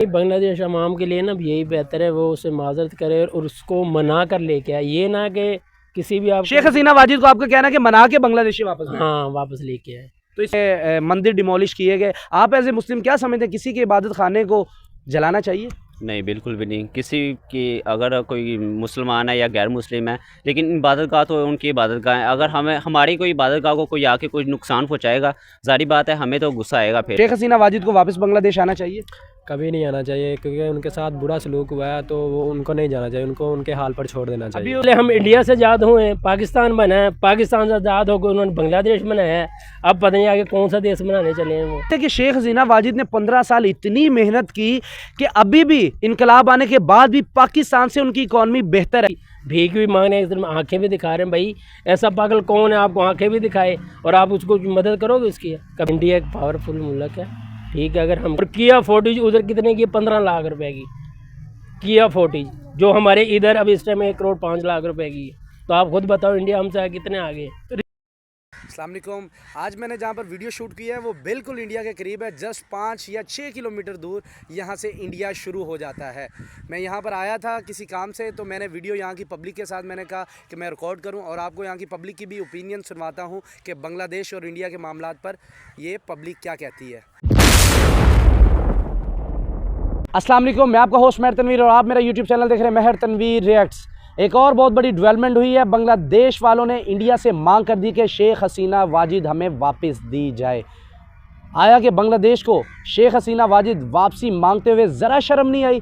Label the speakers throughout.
Speaker 1: बांग्लादेश अवाम के लिए ना यही बेहतर है वो उसे माजरत करे और उसको मना कर लेके आए, ये ना कि किसी भी आप
Speaker 2: शेख हसीना वाजिद को आपका कहना है कि मना के बांग्लादेशी वापस लाएं।
Speaker 1: हाँ वापस लेके आए।
Speaker 2: तो इसे मंदिर डिमोलिश किए गए, आप एज ए मुस्लिम क्या समझते हैं, किसी के इबादत खाने को जलाना चाहिए?
Speaker 3: नहीं, बिल्कुल भी नहीं। किसी की अगर कोई मुसलमान है या गैर मुस्लिम है, लेकिन इबादत गाह तो उनकी इबादत गाह है। अगर हमें हमारी कोई इबादत गाह को कोई आके कोई नुकसान पहुंचाएगा, ज़ाहिर बात है हमें तो गुस्सा आएगा। फिर
Speaker 2: शेख हसीना वाजिद को वापस बांग्लादेश आना चाहिए?
Speaker 1: कभी नहीं आना चाहिए, क्योंकि उनके साथ बुरा सलूक हुआ है तो वो उनको नहीं जाना चाहिए, उनको उनके हाल पर छोड़ देना चाहिए। पहले हम इंडिया से आज़ाद हुए, पाकिस्तान बना है, पाकिस्तान से आज़ाद होकर उन्होंने बांग्लादेश बनाया है, अब पता नहीं आगे कौन सा देश बनाने चले हैं वो।
Speaker 2: कि शेख हसीना वाजिद ने 15 साल इतनी मेहनत की कि अभी भी इनकलाब आने के बाद भी पाकिस्तान से उनकी इकॉनमी बेहतर है।
Speaker 1: भीख भी मांगने इस आंखें भी दिखा रहे हैं। भाई ऐसा पागल कौन है आपको आंखें भी दिखाए और आप उसको मदद करोगे उसकी? कब इंडिया एक पावरफुल मुल्क है, ठीक है। अगर हम किया फोर्टिज उधर कितने की, 15 लाख रुपए की किया फोर्टिज, जो हमारे इधर अब इस टाइम 1 करोड़ 5 लाख रुपए की, तो आप खुद बताओ इंडिया हमसे कितने आगे।
Speaker 2: अस्सलाम वालेकुम। आज मैंने जहाँ पर वीडियो शूट किया है वो बिल्कुल इंडिया के करीब है, जस्ट 5 या 6 किलोमीटर दूर यहाँ से इंडिया शुरू हो जाता है। मैं यहाँ पर आया था किसी काम से, तो मैंने वीडियो यहाँ की पब्लिक के साथ मैंने कहा कि मैं रिकॉर्ड करूँ और आपको यहाँ की पब्लिक की भी ओपिनियन सुनवाता हूँ कि बांग्लादेश और इंडिया के मामलात पर ये पब्लिक क्या कहती है। अस्सलाम वालेकुम, मैं आपका होस्ट मेहर तनवीर और आप मेरा यूट्यूब चैनल देख रहे हैं मेहर तनवीर रिएक्ट्स। एक और बहुत बड़ी डेवलपमेंट हुई है, बांग्लादेश वालों ने इंडिया से मांग कर दी कि शेख हसीना वाजिद हमें वापस दी जाए। आया कि बांग्लादेश को शेख हसीना वाजिद वापसी मांगते हुए ज़रा शर्म नहीं आई।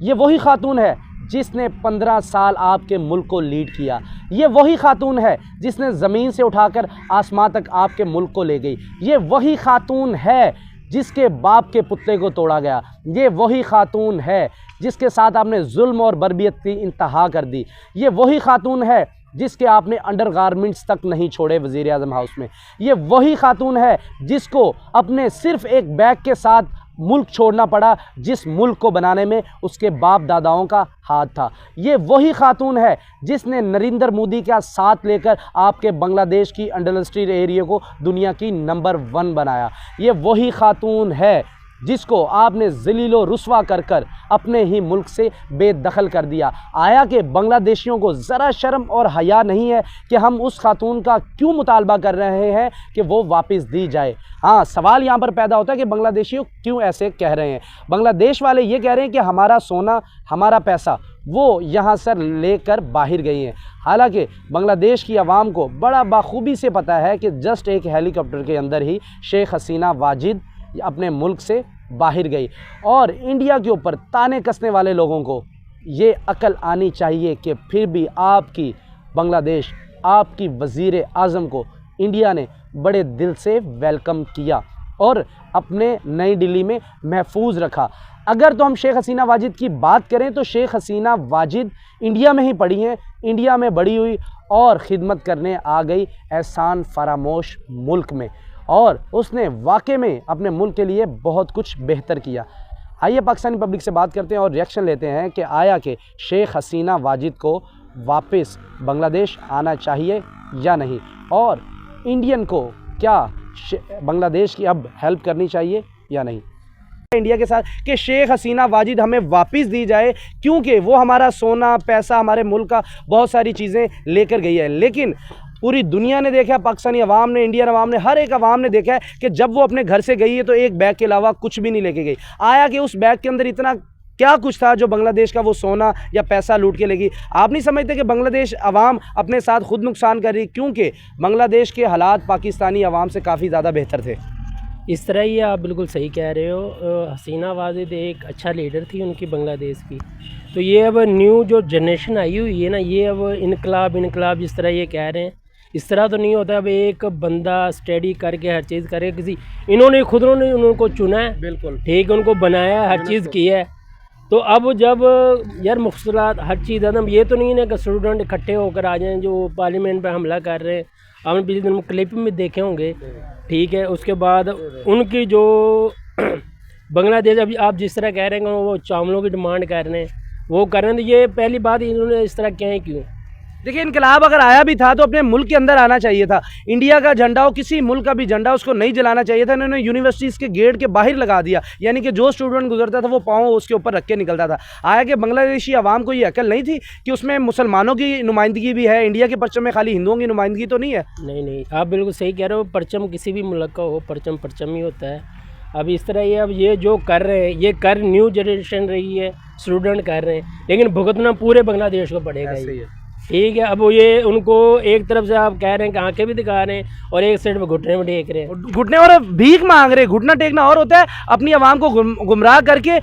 Speaker 2: ये वही खातून है जिसने 15 साल आपके मुल्क को लीड किया। ये वही खातून है जिसने ज़मीन से उठाकर आसमां तक आपके मुल्क को ले गई। ये वही खातून है जिसके बाप के पुतले को तोड़ा गया। ये वही खातून है जिसके साथ आपने जुल्म और बर्बियत की इंतहा कर दी। ये वही खातून है जिसके आपने अंडरगारमेंट्स तक नहीं छोड़े वज़ीर आज़म हाउस में। ये वही खातून है जिसको अपने सिर्फ़ एक बैग के साथ मुल्क छोड़ना पड़ा, जिस मुल्क को बनाने में उसके बाप दादाओं का हाथ था। ये वही खातून है जिसने नरेंद्र मोदी का साथ लेकर आपके बांग्लादेश की इंडस्ट्रियल एरिया को दुनिया की नंबर 1 बनाया। ये वही खातून है जिसको आपने ज़लीलो रुस्वा कर कर अपने ही मुल्क से बेदखल कर दिया। आया कि बांग्लादेशियों को ज़रा शर्म और हया नहीं है कि हम उस खातून का क्यों मुतालबा कर रहे हैं कि वो वापस दी जाए। हाँ, सवाल यहाँ पर पैदा होता है कि बांग्लादेशियों क्यों ऐसे कह रहे हैं। बांग्लादेश वाले ये कह रहे हैं कि हमारा सोना, हमारा पैसा वो यहाँ से लेकर बाहर गई हैं। हालांकि बांग्लादेश की आवाम को बड़ा बाखूबी से पता है कि जस्ट एक हेलीकॉप्टर के अंदर ही शेख हसीना वाजिद अपने मुल्क से बाहर गई। और इंडिया के ऊपर ताने कसने वाले लोगों को ये अकल आनी चाहिए कि फिर भी आपकी बांग्लादेश, आपकी वज़ीर आज़म को इंडिया ने बड़े दिल से वेलकम किया और अपने नई दिल्ली में महफूज रखा। अगर तो हम शेख हसीना वाजिद की बात करें तो शेख हसीना वाजिद इंडिया में ही पढ़ी हैं, इंडिया में बड़ी हुई और ख़िदमत करने आ गई एहसान फरामोश मुल्क में, और उसने वाकई में अपने मुल्क के लिए बहुत कुछ बेहतर किया। आइए पाकिस्तानी पब्लिक से बात करते हैं और रिएक्शन लेते हैं कि आया कि शेख हसीना वाजिद को वापस बांग्लादेश आना चाहिए या नहीं, और इंडियन को क्या बांग्लादेश की अब हेल्प करनी चाहिए या नहीं इंडिया के साथ, कि शेख हसीना वाजिद हमें वापस दी जाए, क्योंकि वो हमारा सोना, पैसा, हमारे मुल्क का बहुत सारी चीज़ें लेकर गई है। लेकिन पूरी दुनिया ने देखा, पाकिस्तानी अवाम ने, इंडियन अवाम ने, हर एक अवाम ने देखा है कि जब वो अपने घर से गई है तो एक बैग के अलावा कुछ भी नहीं लेके गई। आया कि उस बैग के अंदर इतना क्या कुछ था जो बांग्लादेश का वो सोना या पैसा लूट के लेगी। आप नहीं समझते कि बांग्लादेश अवाम अपने साथ खुद नुकसान कर रही, क्योंकि बांग्लादेश के हालात पाकिस्तानी अवाम से काफ़ी ज़्यादा बेहतर थे।
Speaker 1: इस तरह ही आप बिल्कुल सही कह रहे हो। हसीना वाजिद एक अच्छा लीडर थी उनकी बांग्लादेश की। तो ये अब न्यू जो जनरेशन आई हुई है ना, ये अब इनकलाब जिस तरह ये कह रहे हैं, इस तरह तो नहीं होता। अब एक बंदा स्टडी करके हर चीज़ करे, किसी इन्होंने खुद उनको चुना है, बिल्कुल ठीक, उनको बनाया, हर चीज़ की है। तो अब जब यार मुख्तलात हर चीज़ है, ये तो नहीं है कि स्टूडेंट इकट्ठे होकर आ जाएं जो पार्लियामेंट पर हमला कर रहे हैं। आपने पिछले दिन क्लिप में देखे होंगे, ठीक है। उसके बाद उनकी जो बांग्लादेश अभी आप जिस तरह कह रहे हैं वो चावलों की डिमांड कर रहे हैं, वो कर रहे हैं, तो ये पहली बात इन्होंने इस तरह किया है क्यों?
Speaker 2: देखिए, इनकलाब अगर आया भी था तो अपने मुल्क के अंदर आना चाहिए था। इंडिया का झंडा हो, किसी मुल्क का भी झंडा, उसको नहीं जलाना चाहिए था। इन्होंने यूनिवर्सिटीज़ के गेट के बाहर लगा दिया, यानी कि जो स्टूडेंट गुजरता था वो पाँव उसके ऊपर रख के निकलता था। आया कि बांग्लादेशी आवाम को ये अकल नहीं थी कि उसमें मुसलमानों की नुमाइंदगी भी है, इंडिया के परचम में खाली हिंदुओं की नुमाइंदगी तो नहीं है।
Speaker 1: नहीं, आप बिल्कुल सही कह रहे हो। परचम किसी भी मुल्क का हो, परचम परचम ही होता है। अब इस तरह ये, अब ये जो कर रहे हैं, ये कर न्यू जनरेशन रही है, स्टूडेंट कर रहे हैं, लेकिन भुगतना पूरे बांग्लादेश को पड़ेगा ही। ठीक है, अब वो ये उनको एक तरफ से आप कह रहे हैं कि आंखें भी दिखा रहे हैं और एक साइड में घुटने में टेक रहे हैं,
Speaker 2: घुटने और भीख मांग रहे। घुटना टेकना और होता है, अपनी आवाम को गुमराह करके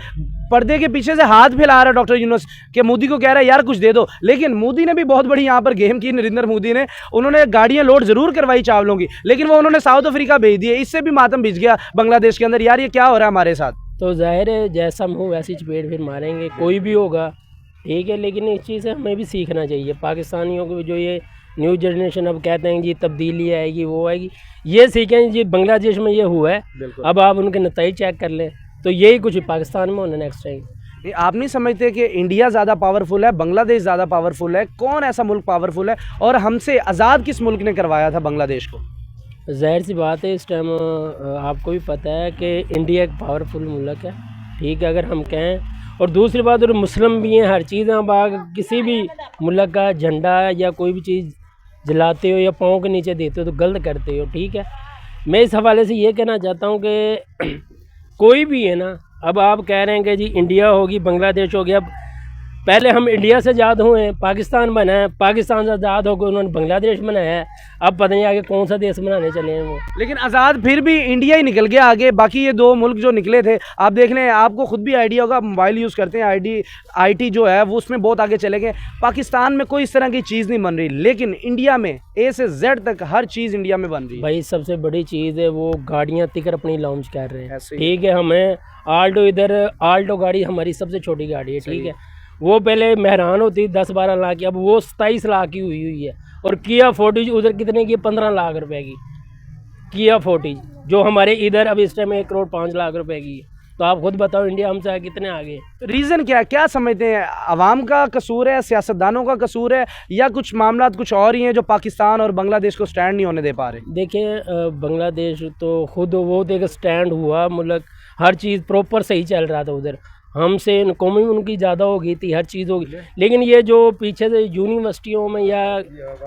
Speaker 2: पर्दे के पीछे से हाथ फैला रहा है डॉक्टर यूनुस के मोदी को कह रहा है यार कुछ दे दो। लेकिन मोदी ने भी बहुत बड़ी यहाँ पर गेम की, नरेंद्र मोदी ने। उन्होंने गाड़ियाँ लोड जरूर करवाई चावलों की, लेकिन वो उन्होंने साउथ अफ्रीका भेज दिए। इससे भी मातम भिज गया बांग्लादेश के अंदर, यार ये क्या हो रहा है हमारे साथ।
Speaker 1: तो जाहिर है जैसा हम हो वैसी चपेट फिर मारेंगे, कोई भी होगा। ठीक है, लेकिन इस चीज़ से हमें भी सीखना चाहिए। पाकिस्तानियों को जो ये न्यू जनरेशन अब कहते हैं जी तब्दीली आएगी, वो आएगी, ये सीखें जी बांग्लादेश में ये हुआ है, अब आप उनके नतीजे चेक कर लें, तो यही कुछ पाकिस्तान में होना नेक्स्ट टाइम।
Speaker 2: आप नहीं समझते कि इंडिया ज़्यादा पावरफुल है, बांग्लादेश ज़्यादा पावरफुल है? कौन ऐसा मुल्क पावरफुल है, और हमसे आज़ाद किस मुल्क ने करवाया था बांग्लादेश को?
Speaker 1: ज़ाहिर सी बात है, इस टाइम आपको भी पता है कि इंडिया एक पावरफुल मुल्क है। ठीक है, अगर हम कहें, और दूसरी बात और मुस्लिम भी हैं, हर चीज़ आप किसी भी मुल्क का झंडा या कोई भी चीज़ जलाते हो या पाँव के नीचे देते हो तो गलत करते हो। ठीक है, मैं इस हवाले से ये कहना चाहता हूँ कि कोई भी है ना, अब आप कह रहे हैं कि जी इंडिया होगी, बांग्लादेश हो गया। पहले हम इंडिया से आज़ाद हुए हैं, पाकिस्तान बना है, पाकिस्तान से आज़ाद होकर उन्होंने बांग्लादेश बनाया है, अब पता नहीं आगे कौन सा देश बनाने चले हैं वो।
Speaker 2: लेकिन आज़ाद फिर भी इंडिया ही निकल गया आगे। बाकी ये दो मुल्क जो निकले थे, आप देख लें, आपको खुद भी आइडिया होगा, मोबाइल यूज़ करते हैं, IT जो है वो उसमें बहुत आगे चले गए। पाकिस्तान में कोई इस तरह की चीज़ नहीं बन रही, लेकिन इंडिया में A से Z तक हर चीज़ इंडिया में बन रही है।
Speaker 1: भाई सबसे बड़ी चीज़ है वो गाड़ियाँ तिकर अपनी लॉन्च कर रहे हैं। ठीक है, हमें आल्टो, इधर आल्टो गाड़ी हमारी सबसे छोटी गाड़ी है। ठीक है, वो पहले मेहरान होती 10-12 लाख की, अब वो 27 लाख की हुई है। और किया फोर्टिज उधर कितने की? 15 लाख रुपए की किया फोर्टिज, जो हमारे इधर अब इस टाइम 1 करोड़ 5 लाख रुपए की है। तो आप खुद बताओ इंडिया हमसे कितने आगे?
Speaker 2: रीज़न क्या समझते हैं? आवाम का कसूर है, सियासतदानों का कसूर है, या कुछ मामला कुछ और ही हैं जो पाकिस्तान और बांग्लादेश को स्टैंड नहीं होने दे पा रहे?
Speaker 1: देखिए, बांग्लादेश तो खुद वो देख स्टैंड हुआ, मुल्क हर चीज़ प्रॉपर सही चल रहा था उधर, हमसे इनकमी उनकी ज़्यादा हो गई थी, हर चीज़ हो गई। लेकिन ये जो पीछे से यूनिवर्सिटियों में, या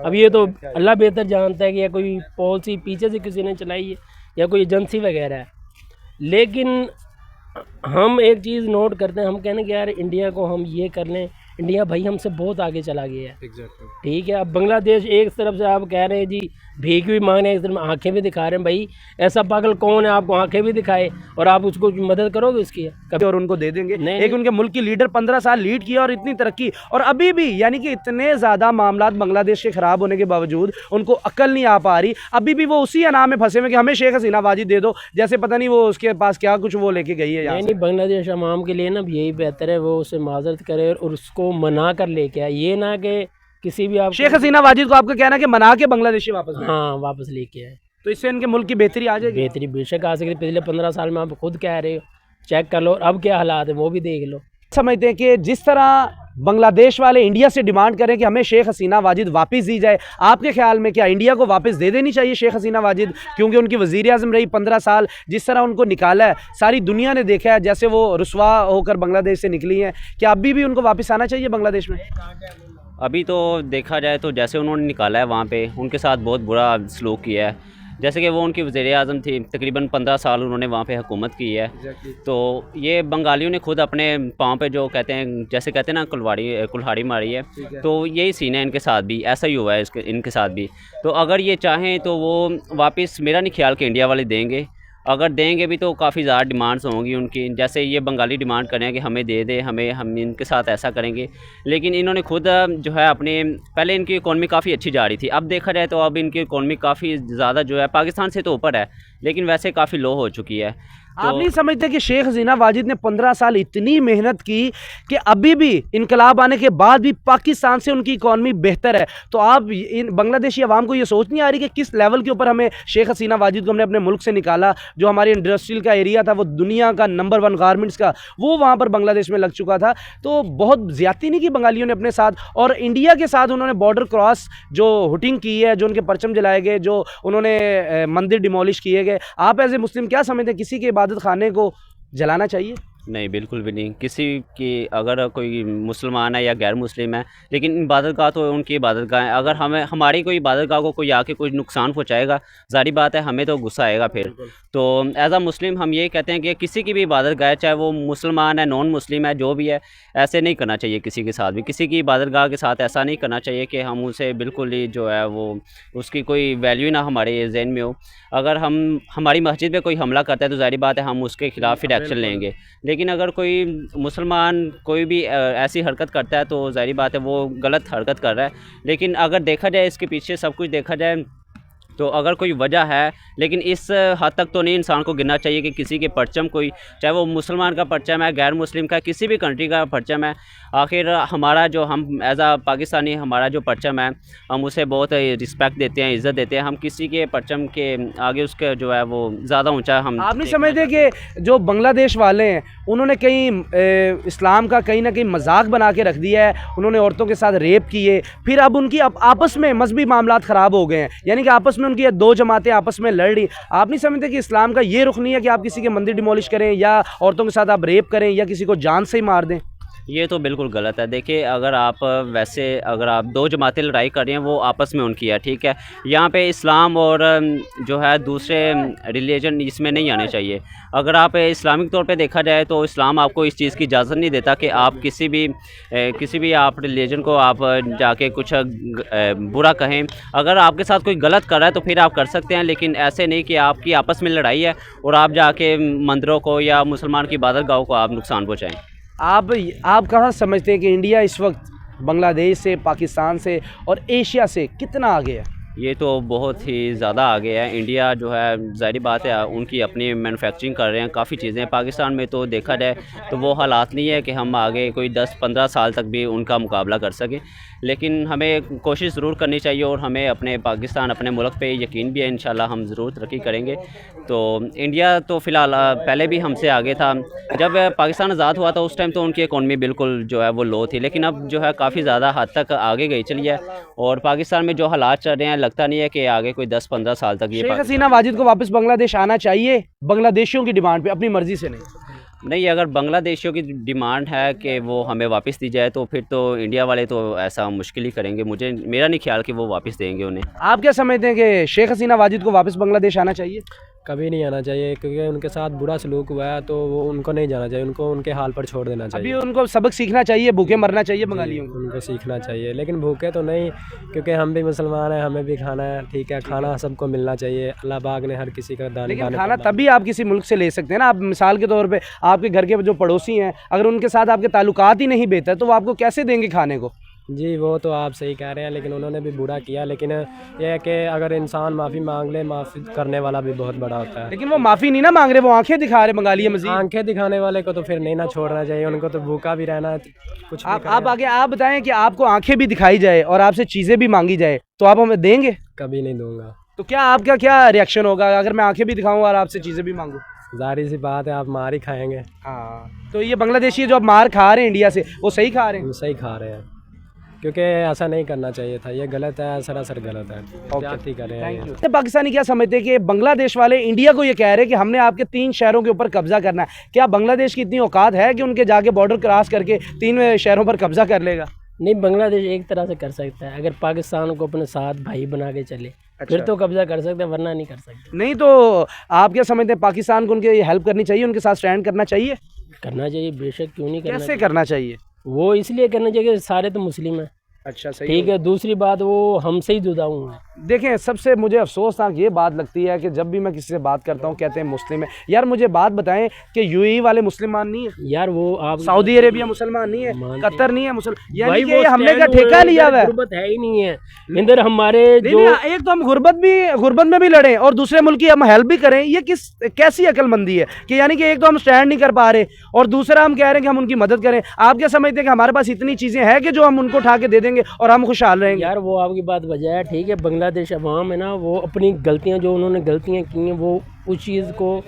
Speaker 1: अब ये तो अल्लाह बेहतर जानता है कि या कोई पॉलिसी पीछे से किसी ने चलाई है या कोई एजेंसी वगैरह है, लेकिन हम एक चीज़ नोट करते हैं, हम कहने कि यार इंडिया को हम ये कर लें, इंडिया भाई हमसे बहुत आगे चला गया है। ठीक है, अब बांग्लादेश एक तरफ से आप कह रहे हैं जी भीख भी मांग रहे हैं, इस तरफ आंखें भी दिखा रहे हैं। भाई ऐसा पागल कौन है आपको आंखें भी दिखाए और आप उसको मदद करोगे उसकी कभी?
Speaker 2: और उनको दे देंगे?
Speaker 1: नहीं,
Speaker 2: एक उनके मुल्क की लीडर 15 साल लीड किया और इतनी तरक्की, और अभी भी यानी कि इतने ज़्यादा मामला बांग्लादेश के ख़राब होने के बावजूद उनको अकल नहीं आ पा रही। अभी भी वो उसी अनाम में फंसे हुए कि हमें शेख हसीना वाजिद दे दो, जैसे पता नहीं वो उसके पास क्या कुछ वो लेके गई है।
Speaker 1: नहीं, बांग्लादेश अवाम के लिए ना यही बेहतर है वो उसे माजरत करे और उसको मना कर लेके आए, ये ना कि किसी भी आप
Speaker 2: शेख हसीना वाजिद को आपका कहना है कि मना के बांग्लादेशी वापस?
Speaker 1: हाँ, वापस लेके आए
Speaker 2: तो इससे इनके मुल्क की बेहतरी आ जाएगी।
Speaker 1: बेहतरी बेशक आ सकती। पिछले 15 साल में आप खुद कह रहे हो, चेक कर लो, और अब क्या हालात है वो भी देख लो।
Speaker 2: समझते हैं कि जिस तरह बांग्लादेश वाले इंडिया से डिमांड करें कि हमें शेख हसीना वाजिद वापस दी जाए, आपके ख्याल में क्या इंडिया को वापस दे देनी चाहिए शेख हसीना वाजिद? क्योंकि उनकी वज़ीर आज़म रही 15 साल, जिस तरह उनको निकाला है सारी दुनिया ने देखा है, जैसे वो रुसवा होकर बांग्लादेश से निकली हैं, क्या अभी भी उनको वापस आना चाहिए बांग्लादेश में?
Speaker 3: अभी तो देखा जाए तो जैसे उन्होंने निकाला है वहाँ पे उनके साथ बहुत बुरा सलूक किया है। जैसे कि वो उनकी वज़ीर आज़म थी, तकरीबन 15 साल उन्होंने वहाँ पे हुकूमत की है। तो ये बंगालियों ने खुद अपने पाँव पे जो कहते हैं, जैसे कहते हैं ना कुल्हाड़ी मारी है, तो यही सीन है इनके साथ भी, ऐसा ही हुआ है इनके साथ भी। तो अगर ये चाहें तो वो वापस, मेरा नहीं ख्याल कि इंडिया वाले देंगे। अगर देंगे भी तो काफ़ी ज़्यादा डिमांड्स होंगी उनकी, जैसे ये बंगाली डिमांड कर रहे हैं कि हमें दे दे, हम इनके साथ ऐसा करेंगे। लेकिन इन्होंने खुद जो है अपने, पहले इनकी इकॉनमी काफ़ी अच्छी जा रही थी, अब देखा जाए तो अब इनकी इकॉनमी काफ़ी ज़्यादा जो है पाकिस्तान से तो ऊपर है, लेकिन वैसे काफ़ी लो हो चुकी है।
Speaker 2: आप नहीं समझते कि शेख हसीना वाजिद ने 15 साल इतनी मेहनत की कि अभी भी इनकलाब आने के बाद भी पाकिस्तान से उनकी इकॉनमी बेहतर है? तो आप इन बांग्लादेशी अवाम को ये सोच नहीं आ रही कि किस लेवल के ऊपर हमें शेख हसीना वाजिद को हमने अपने मुल्क से निकाला? जो हमारे इंडस्ट्रियल का एरिया था, वो दुनिया का नंबर 1 गारमेंट्स का, वो वहाँ पर बांग्लादेश में लग चुका था। तो बहुत ज़्यादती नहीं की बंगालियों ने अपने साथ, और इंडिया के साथ उन्होंने बॉर्डर क्रॉस जो हुटिंग की है, जो उनके परचम जलाए गए, जो उन्होंने मंदिर डिमोलिश किए गए। आप एज ए मुस्लिम क्या समझते हैं, किसी के इबादत खाने को जलाना चाहिए?
Speaker 3: नहीं, बिल्कुल भी नहीं। किसी की अगर कोई मुसलमान है या गैर मुस्लिम है, लेकिन इबादतगाह तो उनकी इबादतगाह है। अगर हमारी कोई इबादतगाह को कोई आके कोई नुकसान पहुंचाएगा, ज़ाहिर बात है हमें तो गुस्सा आएगा फिर। तो एज़ अ मुस्लिम हम ये कहते हैं कि किसी की भी इबादतगाह, चाहे वो मुसलमान है, नॉन मुस्लिम है, जो भी है, ऐसे नहीं करना चाहिए किसी के साथ भी। किसी की इबादतगाह के साथ ऐसा नहीं करना चाहिए कि हम उसे बिल्कुल ही जो है वो उसकी कोई वैल्यू ना हमारे जहन में हो। अगर हमारी मस्जिद पे कोई हमला करता है तो ज़ाहिर बात है हम उसके खिलाफ फिर एक्शन लेंगे। लेकिन अगर कोई मुसलमान कोई भी ऐसी हरकत करता है तो ज़ाहिर बात है वो गलत हरकत कर रहा है। लेकिन अगर देखा जाए इसके पीछे सब कुछ देखा जाए तो अगर कोई वजह है, लेकिन इस हद तक तो नहीं इंसान को गिनना चाहिए कि किसी के परचम कोई, चाहे वो मुसलमान का परचम है, गैर मुस्लिम का, किसी भी कंट्री का परचम है, आखिर हमारा जो हम एज आ पाकिस्तानी हमारा जो परचम है हम उसे बहुत रिस्पेक्ट देते हैं, इज़्ज़त देते हैं। हम किसी के परचम के आगे उसके जो है वो ज़्यादा ऊँचा हम
Speaker 2: आप नहीं समझते कि जो बांग्लादेश वाले हैं उन्होंने कहीं इस्लाम का कहीं ना कहीं मजाक बना के रख दिया है? उन्होंने औरतों के साथ रेप किए, फिर अब उनकी आपस में मजहबी मामलात ख़राब हो गए हैं, यानी कि आपस में उनकी 2 जमातें आपस में लड़ रही। आप नहीं समझते कि इस्लाम का ये रुख नहीं है कि आप किसी के मंदिर डिमोलिश करें या औरतों के साथ आप रेप करें या किसी को जान से ही मार दें?
Speaker 3: ये तो बिल्कुल गलत है। देखिए, अगर आप 2 जमातें लड़ाई कर रही हैं वो आपस में उनकी है, ठीक है। यहाँ पे इस्लाम और जो है दूसरे रिलीजन इसमें नहीं आने चाहिए। अगर आप इस्लामिक तौर पे देखा जाए तो इस्लाम आपको इस चीज़ की इजाज़त नहीं देता कि आप किसी भी आप रिलीजन को आप जाके कुछ बुरा कहें। अगर आपके साथ कोई गलत कर रहा है तो फिर आप कर सकते हैं, लेकिन ऐसे नहीं कि आपकी आपस में लड़ाई है और आप जाके मंदिरों को या मुसलमान की इबादतगाहों को आप नुकसान पहुँचाएँ।
Speaker 2: आप कहाँ समझते हैं कि इंडिया इस वक्त बांग्लादेश से, पाकिस्तान से और एशिया से कितना आगे है?
Speaker 3: ये तो बहुत ही ज़्यादा आगे है। इंडिया जो है ज़ाहिर बात है उनकी अपनी मैन्युफैक्चरिंग कर रहे हैं, काफ़ी चीज़ें। पाकिस्तान में तो देखा जाए तो वो हालात नहीं है कि हम आगे कोई 10-15 साल तक भी उनका मुकाबला कर सकें, लेकिन हमें कोशिश ज़रूर करनी चाहिए और हमें अपने पाकिस्तान, अपने मुल्क पे यकीन भी है। इंशाल्लाह हम ज़रूर तरक्की करेंगे। तो इंडिया तो फ़िलहाल पहले भी हमसे आगे था। जब पाकिस्तान आज़ाद हुआ था उस टाइम तो उनकी इकॉनमी बिल्कुल जो है वो लो थी, लेकिन अब जो है काफ़ी ज़्यादा हद तक आगे गई चली है। और पाकिस्तान में जो हालात चल रहे हैं लगता नहीं है कि आगे कोई 10-15 साल तक ये
Speaker 2: शेख हसीना वाजिद को वापस बांग्लादेश आना चाहिए, बांग्लादेशियों की डिमांड पे, अपनी मर्जी से
Speaker 3: नहीं। अगर बांग्लादेशियों की डिमांड है कि वो हमें वापस दी जाए तो फिर तो इंडिया वाले तो ऐसा मुश्किल ही करेंगे। मेरा नहीं ख्याल कि वो वापस देंगे उन्हें।
Speaker 2: आप क्या समझते हैं कि शेख हसीना वाजिद को वापस बांग्लादेश आना चाहिए?
Speaker 1: कभी नहीं आना चाहिए, क्योंकि उनके साथ बुरा सलूक हुआ है तो वो उनको नहीं जाना चाहिए, उनको उनके हाल पर छोड़ देना चाहिए।
Speaker 2: अभी उनको सबक सीखना चाहिए, भूखे मरना चाहिए बंगालियों को।
Speaker 1: उनको सीखना चाहिए, लेकिन भूखे तो नहीं, क्योंकि हम भी मुसलमान हैं, हमें भी खाना है, ठीक है। खाना सबको मिलना चाहिए, अल्लाह पाक ने हर किसी का दाने
Speaker 2: लेकिन खाना तभी आप किसी मुल्क से ले सकते हैं ना। आप मिसाल के तौर पे आपके घर के जो पड़ोसी हैं, अगर उनके साथ आपके ताल्लुकात ही नहीं बेहतर तो वो आपको कैसे देंगे खाने को?
Speaker 1: जी वो तो आप सही कह रहे हैं, लेकिन उन्होंने भी बुरा किया। लेकिन यह है कि अगर इंसान माफ़ी मांग ले, माफ़ी करने वाला भी बहुत बड़ा होता है।
Speaker 2: लेकिन वो माफ़ी नहीं ना मांग रहे, वो आंखें दिखा रहे बंगाली मजीद।
Speaker 1: आंखें दिखाने वाले को तो फिर नहीं ना छोड़ना चाहिए, उनको तो भूखा भी रहना है कुछ।
Speaker 2: आप आगे आप बताएं कि आपको आंखें भी दिखाई जाए और आपसे चीज़ें भी मांगी जाए तो आप हमें देंगे?
Speaker 1: कभी नहीं दूंगा।
Speaker 2: तो क्या आपका क्या रिएक्शन होगा अगर मैं आंखें भी दिखाऊँ और आपसे चीज़ें भी मांगूँ?
Speaker 1: जाहिर सी बात है, आप मार ही खाएंगे।
Speaker 2: हाँ, तो ये बांग्लादेशी जो अब मार खा रहे हैं इंडिया से, वो सही खा रहे हैं?
Speaker 1: सही खा रहे हैं, क्योंकि ऐसा नहीं करना चाहिए था। ये गलत है, सरासर गलत है। क्या कर रहे हैं
Speaker 2: पाकिस्तानी क्या समझते हैं कि बांग्लादेश वाले इंडिया को ये कह रहे हैं कि हमने आपके 3 शहरों के ऊपर कब्जा करना है? क्या बांग्लादेश की इतनी औकात है कि उनके जाके बॉर्डर क्रॉस करके 3 शहरों पर कब्जा कर लेगा?
Speaker 1: नहीं, बांग्लादेश एक तरह से कर सकता है, अगर पाकिस्तान को अपने साथ भाई बना के चले। फिर तो कब्जा कर सकते हैं, वरना नहीं कर सकते।
Speaker 2: नहीं तो आप क्या समझते हैं, पाकिस्तान को उनके हेल्प करनी चाहिए, उनके साथ स्टैंड करना चाहिए?
Speaker 1: करना चाहिए, बेशक, क्यों नहीं करना।
Speaker 2: कैसे करना चाहिए?
Speaker 1: वो इसलिए करना चाहिए कि सारे तो मुस्लिम हैं,
Speaker 2: अच्छा सही।
Speaker 1: ठीक है, दूसरी बात वो हमसे ही जुदा हुए हैं।
Speaker 2: देखें, सबसे मुझे अफसोसनाक ये बात लगती है कि जब भी मैं किसी से बात करता हूँ कहते हैं मुस्लिम है। यार मुझे बात बताएं कि यूएई वाले मुसलमान नहीं है
Speaker 1: यार वो आप
Speaker 2: सऊदी अरेबिया मुसलमान नहीं है,
Speaker 1: मानते
Speaker 2: कतर नहीं है मुसलमान, यानी
Speaker 1: भाई
Speaker 2: कि
Speaker 1: वो
Speaker 2: ये हमने
Speaker 1: stand
Speaker 2: क्या
Speaker 1: हुए
Speaker 2: ठेका
Speaker 1: हैं,
Speaker 2: लिया हुआ है?
Speaker 1: गुर्बत है ही नहीं है इधर हमारे
Speaker 2: नहीं,
Speaker 1: जो
Speaker 2: नहीं, एक तो हम गुर्बत में भी लड़े और दूसरे मुल्क की हम हेल्प भी करें, ये कैसी अक्लमंदी है कि यानी कि एक तो हम स्टैंड नहीं कर पा रहे और दूसरा हम कह रहे हैं कि हम उनकी मदद करें। आप क्या समझते हैं कि हमारे पास इतनी चीजें हैं कि जो हम उनको उठा के दे देंगे और हम खुशहाल रहेंगे?
Speaker 1: यार वो आपकी बात वजह है, ठीक है, बांग्लादेश अवाम है ना, वो अपनी गलतियां जो उन्होंने गलतियां की हैं वो उस चीज़ को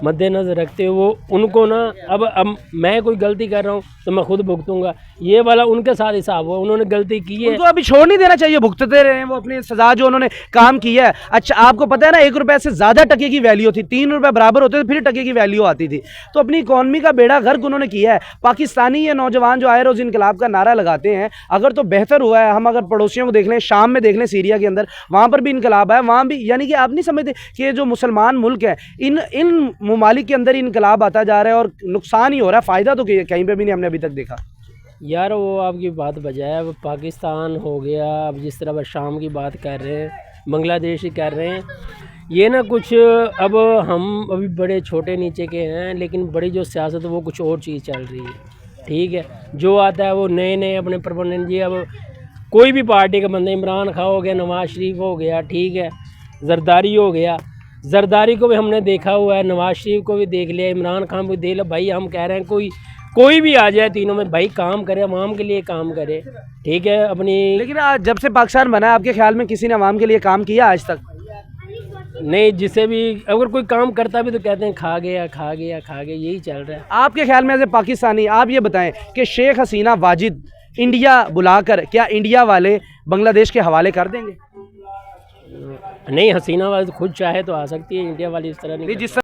Speaker 1: मद्देनज़र रखते हुए वो उनको ना अब मैं कोई गलती कर रहा हूँ तो मैं खुद भुगतूंगा, ये वाला उनके साथ हिसाब हुआ, उन्होंने गलती की है
Speaker 2: उनको अभी छोड़ नहीं देना चाहिए, भुगतते रहे वो अपनी सजा जो उन्होंने काम किया है। अच्छा आपको पता है ना, 1 रुपए से ज्यादा टके की वैल्यू थी, 3 रुपए बराबर होते थे फिर टके की वैल्यू आती थी। तो अपनी इकॉनमी का बेड़ा गर्क उन्होंने किया है। पाकिस्तानी ये नौजवान जो आए रोज इनकलाब का नारा लगाते हैं, अगर तो बेहतर हुआ है। हम अगर पड़ोसियों को देख लें, शाम में देख लें, सीरिया के अंदर वहाँ पर भी इनकलाब है, वहाँ भी यानी कि आप नहीं समझते कि ये जो मुसलमान मुल्क है इन ममालिक के अंदर इनकलाब आता जा रहा है और नुकसान ही हो रहा है, फ़ायदा तो कहीं पे भी नहीं हमने अभी तक देखा।
Speaker 1: यार वो आपकी बात बजाय अब पाकिस्तान हो गया, अब जिस तरह शाम की बात कर रहे हैं, बांग्लादेश ही कर रहे हैं, ये ना कुछ अब हम अभी बड़े छोटे नीचे के हैं, लेकिन बड़ी जो सियासत है वो कुछ और चीज़ चल रही है। ठीक है, जो आता है वो नए नए अपने परमानेंट जी, अब कोई भी पार्टी का बंदा, इमरान खान हो गया, नवाज शरीफ हो गया, ठीक है, जरदारी हो गया, जरदारी को भी हमने देखा हुआ है, नवाज शरीफ को भी देख लिया, इमरान खान को भी देख लिया। भाई हम कह रहे हैं कोई भी आ जाए तीनों में, भाई काम करे, अवाम के लिए काम करे, ठीक है अपनी।
Speaker 2: लेकिन आज जब से पाकिस्तान बना है, आपके ख्याल में किसी ने अवाम के लिए काम किया आज तक?
Speaker 1: नहीं, जिसे भी अगर कोई काम करता भी तो कहते हैं खा गया खा गया खा गया, यही चल रहा है।
Speaker 2: आपके ख्याल में एज ए पाकिस्तानी आप ये बताएं कि शेख हसीना वाजिद इंडिया बुलाकर क्या इंडिया वाले बांग्लादेश के हवाले कर देंगे?
Speaker 1: नहीं, हसीना वाली खुद चाहे तो आ सकती है, इंडिया वाली इस तरह नहीं
Speaker 2: जिस